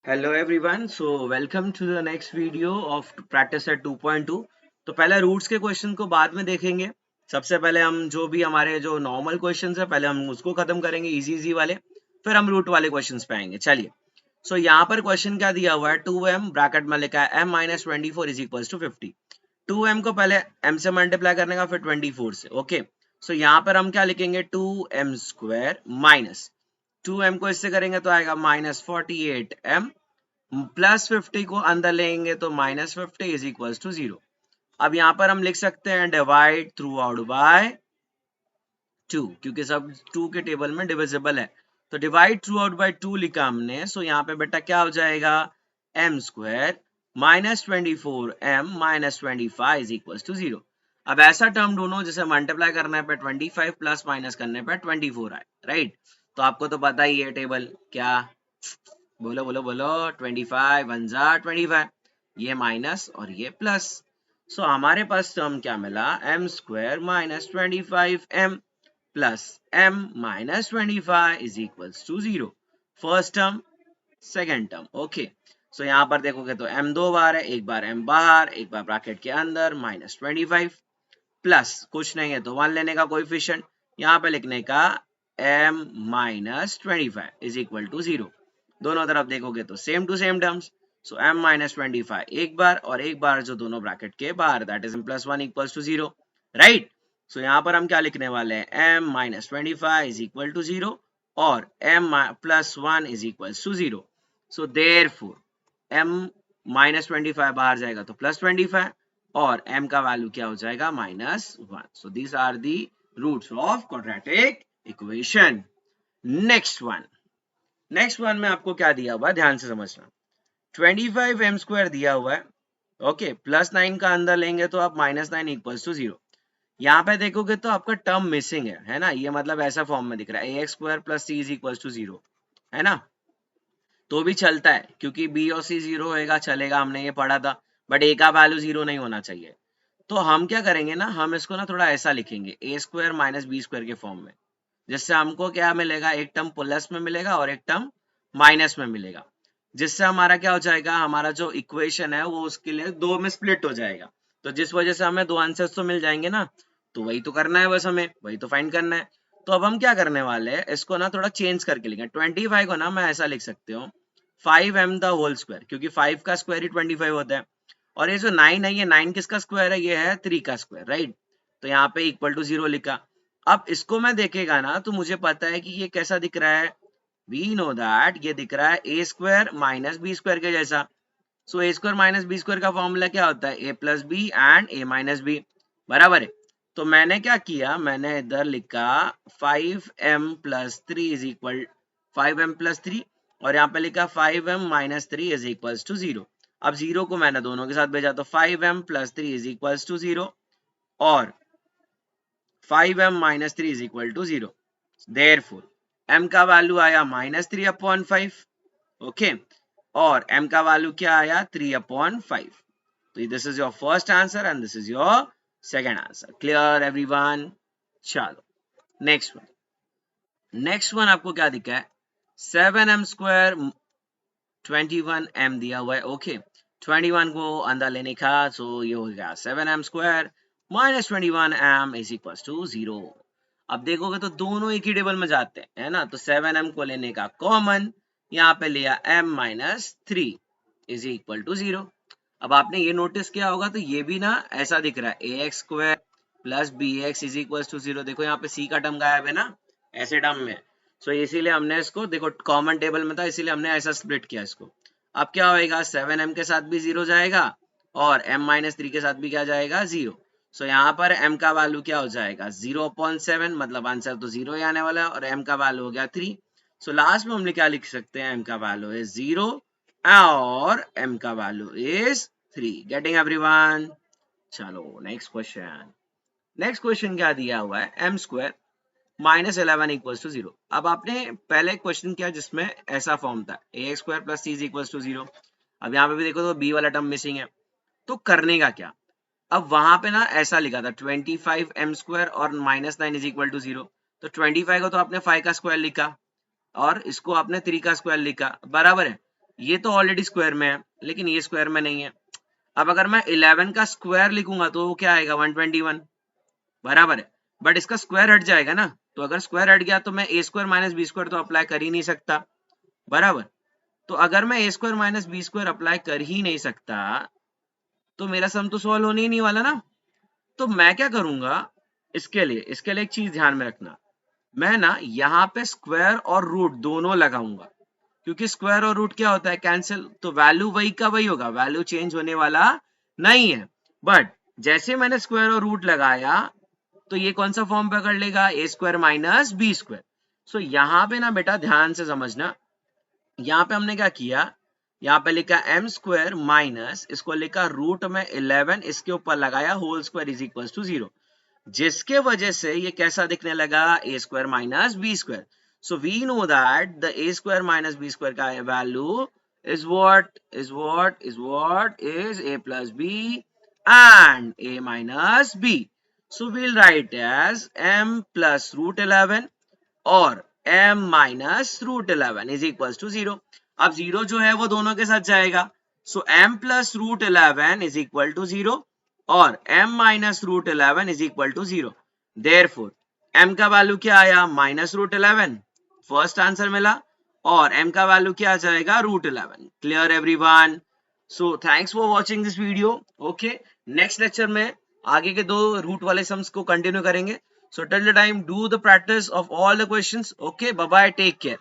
Hello everyone welcome to the next video of practice at 2.2। तो पहले roots के question को बाद में देखेंगे। सबसे पहले हम जो भी हमारे जो नॉर्मल क्वेश्चंस है पहले हम उसको खत्म करेंगे, इजी इजी वाले, फिर हम रूट वाले क्वेश्चंस पे आएंगे। चलिए, यहाँ पर क्वेश्चन क्या दिया हुआ है, 2m ब्रैकेट में लिखा है m-24 is equal to 50। 2m को पहले m से मल्टीप्लाई करने का, फिर 24 से। ओके, यहाँ पर हम क्या लिखेंगे, 2m स्क्वायर माइनस 2m को इससे करेंगे तो आएगा -48m प्लस 50 को अंदर लेंगे तो -50 इज इक्वल टू 0। अब यहाँ पर हम लिख सकते हैं डिवाइड थ्रू आउट बाय 2, क्योंकि सब 2 के टेबल में डिविजिबल है। तो डिवाइड थ्रू आउट बाय 2 लिखा हमने। यहाँ पे बेटा क्या हो जाएगा, m square -24m-25 is equal to 0। अब ऐसा टर्म ढूंढो जिसे मल्टीप्लाई करने पे 25 प्लस माइनस करने पे 24 आए, राइट। तो आपको तो पता ही है टेबल क्या, बोलो बोलो बोलो, 25 वन जा 25, ये माइनस और ये प्लस। हमारे पास टर्म क्या मिला, m square -25m plus m -25 इज equals to 0। First term, second term. Okay, यहाँ पर देखोगे तो m दो बार है, एक बार m बाहर, एक बार ब्रैकेट के अंदर, -25 प्लस कुछ नहीं है तो 1 लेने का कोएफिशिएंट, यहाँ पे लिखने का m -25 इज इक्वल टू 0। दोनों तरफ देखोगे तो same to same terms. m -25 एक बार और एक बार जो दोनों ब्रैकेट के बाहर, that is +1 equals to 0, right. यहाँ पर हम क्या लिखने वाले हैं, m -25 इज इक्वल टू 0 और m +1 is equals to 0। Therefore m -25 बाहर जाएगा तो +25 और m का वैल्यू क्या हो जाएगा, -1। So these are the roots of quadratic equation. Next one में आपको क्या दिया हुआ है, ध्यान से समझना। 25m स्क्वायर दिया हुआ है, ओके, +9 का अंदर लेंगे तो आप -9 इक्वल्स टू 0। यहाँ पे देखोगे तो आपका टर्म मिसिंग है ना, ये मतलब ऐसा फॉर्म में दिख रहा है ax square plus c is equals to 0, है ना। तो भी चलता है क्योंकि b और c 0 होएगा, चलेगा, हमने ये पढ़ा था। बट a का वैल्यू 0 नहीं होना चाहिए। तो हम क्या करेंगे ना, हम इसको ना थोड़ा ऐसा लिखेंगे, a square minus B square के फॉर्म में, जिससे हमको क्या मिलेगा, एक टर्म प्लस में मिलेगा और एक टर्म माइनस में मिलेगा, जिससे हमारा क्या हो जाएगा, हमारा जो इक्वेशन है वो उसके लिए दो में स्प्लिट हो जाएगा। तो जिस वजह से हमें दो आंसर्स तो मिल जाएंगे ना, तो वही तो करना है, बस हमें वही तो फाइंड करना है। तो अब हम क्या करने वाले हैं, इसको ना थोड़ा चेंज करके लिखेंगे। 25 को ना मैं ऐसा लिख सकती हूँ 5m द होल स्क्वायर, क्योंकि 5 का स्क्वायर ही 25 होता है। और ये जो 9 है, ये 9 किसका स्क्वायर है, ये है 3 का स्क्वायर, राइट। तो यहाँ पे इक्वल टू 0 लिखा। अब इसको मैं देखेगा ना तो मुझे पता है कि ये कैसा दिख रहा है, वी नो दैट ये दिख रहा है a square minus B square के जैसा। A square minus B square का फॉर्मूला क्या होता है, a plus b and a minus b, बराबर है। तो मैंने क्या किया, मैंने इधर लिखा 5m plus 3 is equal 5m+3, और यहाँ पे लिखा 5m-3 इज इक्वल टू 0। अब 0 को मैंने दोनों के साथ भेजा तो 5m+3 इज इक्वल टू 0 और 5m-3 is equal to 0। Therefore m का वैल्यू आया -3/5, ओके, और m का वैल्यू क्या आया, 3/5। तो this is your first answer and this is your second answer. Clear everyone. चलो नेक्स्ट वन आपको क्या दिखा है, 7m स्क्वायर 21m दिया हुआ है, ओके। 21 को अंदर लेने का, ये हो गया 7m square -21m is equal to 0। अब देखोगे तो दोनों एक ही टेबल में जाते हैं, है ना। तो 7m को लेने का कॉमन, यहाँ पे लिया m-3 इज इक्वल टू 0। अब आपने ये नोटिस किया होगा तो ये भी ना ऐसा दिख रहा है, ax square plus B X is equal to 0। देखो यहाँ पे c का टर्म गायब है ना, ऐसे टर्म में। इसीलिए हमने इसको, देखो कॉमन टेबल में था इसीलिए हमने ऐसा स्प्लिट किया इसको। अब क्या होएगा, 7m के साथ भी 0 जाएगा और m-3 के साथ भी क्या जाएगा, 0। यहाँ पर m का वैल्यू क्या हो जाएगा, 0.7, मतलब आंसर तो 0 ही आने वाला है, और m का वैल्यू हो गया 3। लास्ट में हमने क्या लिख सकते हैं, m का वैल्यू इज 0 और m का वैल्यू इज 3। Getting everyone. चलो नेक्स्ट क्वेश्चन क्या दिया हुआ है, m स्क्वायर -11 इक्वल्स टू 0। अब आपने पहले क्वेश्चन किया जिसमें ऐसा फॉर्म था, ax square plus c is equals to 0। अब यहाँ पे भी देखो तो b वाला टर्म मिसिंग है, तो करने का क्या। अब वहां पे ना ऐसा लिखा था 25m स्क्वायर और -9 इज इक्वल टू 0। तो 25 को तो आपने 5 का स्क्वायर लिखा और इसको आपने 3 का स्क्वायर लिखा, बराबर है। ये तो ऑलरेडी स्क्वायर में है, लेकिन ये स्क्वायर में नहीं है। अब अगर मैं 11 का स्क्वायर लिखूंगा तो वो क्या आएगा, 121, बराबर है। बट इसका स्क्वायर हट जाएगा ना, तो अगर स्क्वायर हट गया तो मैं a square minus B square तो अप्लाई कर ही नहीं सकता, बराबर। तो अगर मैं a square minus B square apply कर ही नहीं सकता तो मेरा सम तो सॉल्व होने ही नहीं वाला ना। तो मैं क्या करूंगा, इसके लिए एक चीज ध्यान में रखना, मैं ना यहाँ पे स्क्वायर और रूट दोनों लगाऊंगा, क्योंकि स्क्वायर और रूट क्या होता है, कैंसिल, तो वैल्यू वही का वही होगा, वैल्यू चेंज होने वाला नहीं है। बट जैसे मैंने स्क्वायर और रूट लगाया तो ये कौन सा फॉर्म पकड़ लेगा, ए स्क्वायर माइनस बी स्क्वायर। सो यहाँ पे ना बेटा ध्यान से समझना, यहाँ पे हमने क्या किया, यहाँ पे लिखा एम स्क्वायर माइनस, इसको लिखा रूट में 11, इसके ऊपर लगाया whole square is equal to 0, जिसके वजह से ये कैसा दिखने लगा, a square minus B square. So we know that the a square minus B square का value is what is a plus b and a minus b. So we'll write as m plus root 11 और m minus root 11 is equal to 0। अब 0 जो है वो दोनों के साथ जाएगा, so m plus root 11 is equal to 0 और m minus root 11 is equal to 0। Therefore m का वैल्यू क्या आया, माइनस रूट 11, फर्स्ट आंसर मिला, और m का वैल्यू क्या आ जाएगा, root 11। Clear everyone? So thanks for watching this video. Okay, next lecture में आगे के दो रूट वाले सम्स को कंटिन्यू करेंगे। So till the time, do the practice of all the questions. Okay, bye bye, take care.